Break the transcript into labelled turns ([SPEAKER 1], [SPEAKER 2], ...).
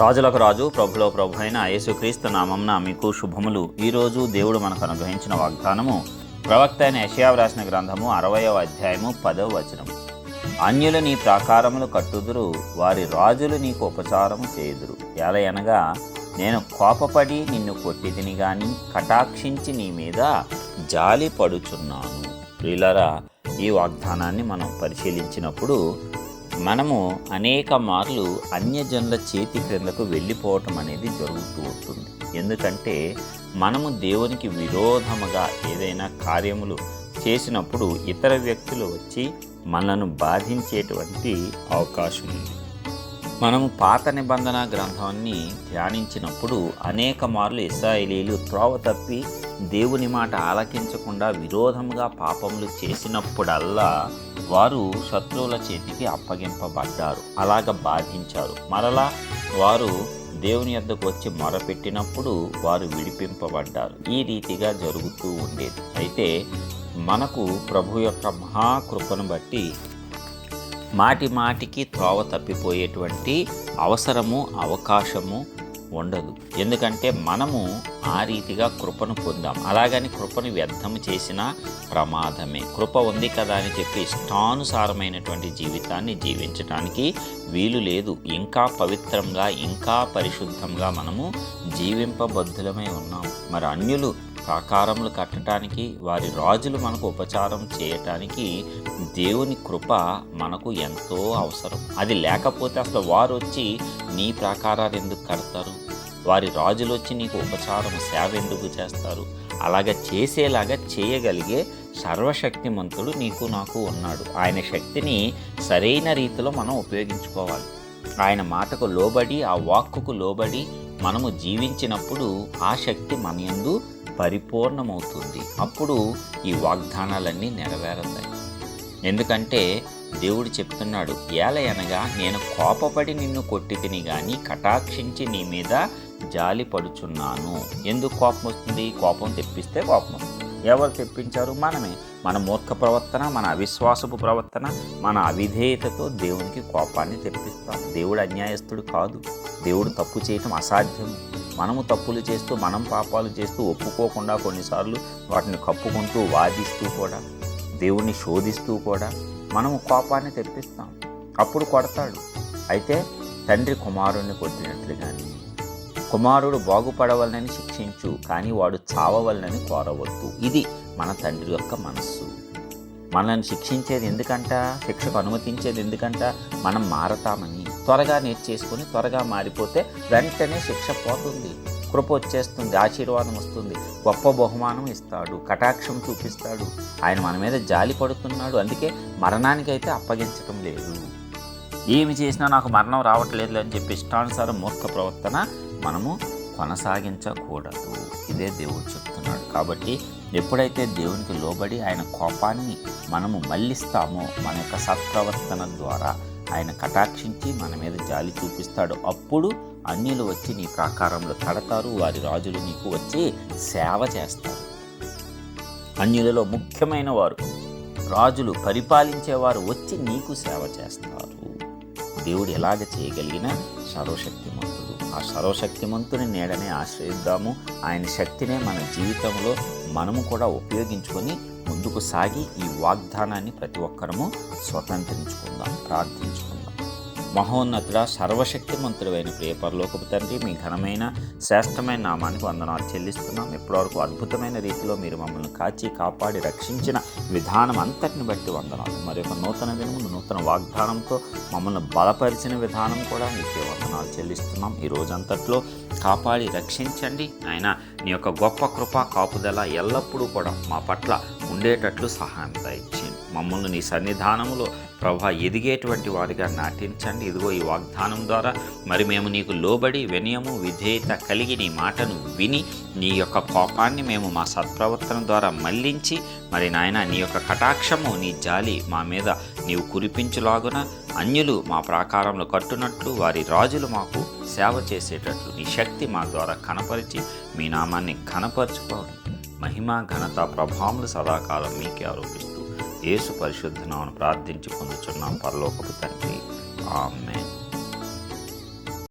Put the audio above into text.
[SPEAKER 1] రాజులకు రాజు ప్రభులో ప్రభు అయిన యేసుక్రీస్తు నామమున మీకు శుభములు. ఈరోజు దేవుడు మనకు అనుగ్రహించిన వాగ్దానము ప్రవక్త అయిన యెషయా వ్రాసిన గ్రంథము 60వ అధ్యాయము 10వ వచనం. అన్యులు నీ ప్రాకారములు కట్టుదురు, వారి రాజులు నీకు ఉపచారము చేయుదురు. ఎలయనగా నేను కోపపడి నిన్ను కొట్టితిని గాని కటాక్షించి నీ మీద జాలి పడుచున్నాను. ప్రియులారా, ఈ వాగ్దానాన్ని మనం పరిశీలించినప్పుడు మనము అనేక మార్లు అన్యజనుల చేతి క్రిందకు వెళ్ళిపోవటం అనేది జరుగుతూ ఉంటుంది. ఎందుకంటే మనము దేవునికి విరోధముగా ఏదైనా కార్యములు చేసినప్పుడు ఇతర వ్యక్తులు వచ్చి మనను బాధించేటువంటి అవకాశం ఉంది. మనము పాత నిబంధన గ్రంథాన్ని ధ్యానించినప్పుడు అనేక మార్లు ఇశ్రాయేలీయులు త్రోవ తప్పి దేవుని మాట ఆలకించకుండా విరోధముగా పాపములు చేసినప్పుడల్లా వారు శత్రువుల చేతికి అప్పగింపబడ్డారు, అలాగ బాధించారు. మరలా వారు దేవుని యొద్దకు వచ్చి మొరపెట్టినప్పుడు వారు విడిపింపబడ్డారు. ఈ రీతిగా జరుగుతూ ఉండేది. అయితే మనకు ప్రభు యొక్క మహాకృపను బట్టి మాటి మాటికి త్రోవ తప్పిపోయేటువంటి అవసరము అవకాశము ఉండదు. ఎందుకంటే మనము ఆ రీతిగా కృపను పొందాం. అలాగని కృపను వ్యర్థము చేసిన ప్రమాదమే. కృప ఉంది కదా అని చెప్పి ఇష్టానుసారమైనటువంటి జీవితాన్ని జీవించడానికి వీలు లేదు. ఇంకా పవిత్రంగా ఇంకా పరిశుద్ధంగా మనము జీవింపబద్ధులమై ఉన్నాం. మరి అన్యులు ప్రాకారములు కట్టడానికి, వారి రాజులు మనకు ఉపచారం చేయటానికి దేవుని కృప మనకు ఎంతో అవసరం. అది లేకపోతే అసలు వారు వచ్చి నీ ప్రాకారాలు ఎందుకు కడతారు? వారి రాజులు వచ్చి నీకు ఉపచారం సేవ ఎందుకు చేస్తారు? అలాగ చేసేలాగా చేయగలిగే సర్వశక్తిమంతుడు నీకు నాకు ఉన్నాడు. ఆయన శక్తిని సరైన రీతిలో మనం ఉపయోగించుకోవాలి. ఆయన మాటకు లోబడి, ఆ వాక్కుకు లోబడి మనము జీవించినప్పుడు ఆ శక్తి మన యందు పరిపూర్ణమవుతుంది. అప్పుడు ఈ వాగ్దానాలన్నీ నెరవేరుతాయి. ఎందుకంటే దేవుడు చెప్తున్నాడు, ఏలయనగా నేను కోపపడి నిన్ను కొట్టితిని గాని కటాక్షించి నీ మీద జాలి పడుచున్నాను. ఎందుకు కోపం వస్తుంది? కోపం తెప్పిస్తే కోపం వస్తుంది. ఎవరు తెప్పించారు? మనమే. మన మూర్ఖ ప్రవర్తన, మన అవిశ్వాసపు ప్రవర్తన, మన అవిధేయతతో దేవునికి కోపాన్ని తెప్పిస్తాం. దేవుడు అన్యాయస్తుడు కాదు. దేవుడు తప్పు చేయటం అసాధ్యం. మనము తప్పులు చేస్తూ, మనం పాపాలు చేస్తూ, ఒప్పుకోకుండా కొన్నిసార్లు వాటిని కప్పుకుంటూ, వాదిస్తూ కూడా, దేవుణ్ణి శోధిస్తూ కూడా మనము కోపాన్ని తెప్పిస్తాం. అప్పుడు కొడతాడు. అయితే తండ్రి కుమారుణ్ణి కొట్టినట్లుగాని కుమారుడు బాగుపడవలనని శిక్షించు, కానీ వాడు చావవలనని కోరవద్దు. ఇది మన తండ్రి యొక్క మనస్సు. మనల్ని శిక్షించేది ఎందుకంట? శిక్షకు అనుమతించేది ఎందుకంట? మనం మారతామని. త్వరగా నేర్చేసుకొని త్వరగా మారిపోతే వెంటనే శిక్ష పోతుంది, కృప వచ్చేస్తుంది, ఆశీర్వాదం వస్తుంది, గొప్ప బహుమానం ఇస్తాడు, కటాక్షం చూపిస్తాడు. ఆయన మన మీద జాలి పడుతున్నాడు. అందుకే మరణానికైతే అప్పగించటం లేదు. ఏమి చేసినా నాకు మరణం రావట్లేదు అని చెప్పి ఇష్టానుసారం మూర్ఖ ప్రవర్తన మనము కొనసాగించకూడదు. ఇదే దేవుడు చెప్తున్నాడు. కాబట్టి ఎప్పుడైతే దేవునికి లోబడి ఆయన కోపాన్ని మనము మళ్ళిస్తామో, మన యొక్క సత్ప్రవర్తన ద్వారా ఆయన కటాక్షించి మన మీద జాలి చూపిస్తాడు. అప్పుడు అన్యులు వచ్చి నీ ప్రాకారంలో కడతారు, వారి రాజులు నీకు వచ్చి సేవ చేస్తారు. అన్యులలో ముఖ్యమైన వారు, రాజులు, పరిపాలించేవారు వచ్చి నీకు సేవ చేస్తారు. దేవుడు ఎలాగ చేయగలిగిన సర్వశక్తిమంతుడు. ఆ సర్వశక్తిమంతుని నీడనే ఆశ్రయిద్దాము. ఆయన శక్తినే మన జీవితంలో మనము కూడా ఉపయోగించుకొని ముందుకు సాగి ఈ వాగ్దానాన్ని ప్రతి ఒక్కరము స్వతంత్రించుకుందాం, ప్రార్థించుకుందాం. మహోన్నతుడ, సర్వశక్తిమంతుడైన ప్రియ పరలోకపు తండ్రి, మీ ఘనమైన శ్రేష్టమైన నామానికి వందనాలు చెల్లిస్తున్నాం. ఇప్పటివరకు అద్భుతమైన రీతిలో మీరు మమ్మల్ని కాచి కాపాడి రక్షించిన విధానం అంతటిని బట్టి వందనాలు. మరి ఒక నూతన దినము, నూతన వాగ్దానంతో మమ్మల్ని బలపరిచిన విధానం కూడా మీకే వందనాలు చెల్లిస్తున్నాం. ఈ రోజంతట్లో కాపాడి రక్షించండి ఆయన. నీ యొక్క గొప్ప కృప కాపుదల ఎల్లప్పుడూ కూడా మా పట్ల ఉండేటట్లు సహాయం దయచేయండి. మమ్మల్ని నీ సన్నిధానంలో ప్రభా ఎదిగేటువంటి వారిగా నాటించండి. ఇదిగో ఈ వాగ్దానం ద్వారా మరి మేము నీకు లోబడి వినయము విధేయత కలిగి నీ మాటను విని నీ యొక్క కోపాన్ని మేము మా సత్ప్రవర్తన ద్వారా మళ్లించి మరి నాయన నీ యొక్క కటాక్షము, నీ జాలి మా మీద నీవు కురిపించులాగున అన్యులు మా ప్రాకారంలో కట్టునట్లు, వారి రాజులు మాకు సేవ చేసేటట్లు నీ శక్తి మా ద్వారా కనపరిచి మీ నామాన్ని ఘనపరచుకోవాలి. మహిమ ఘనత ప్రభావములు సదాకాలం మీకే ఆరోపిస్తూ యేసు పరిశుద్ధ నామమున ప్రార్థించి పొందుచున్నాం పరలోకపు తండ్రి. ఆమేన్.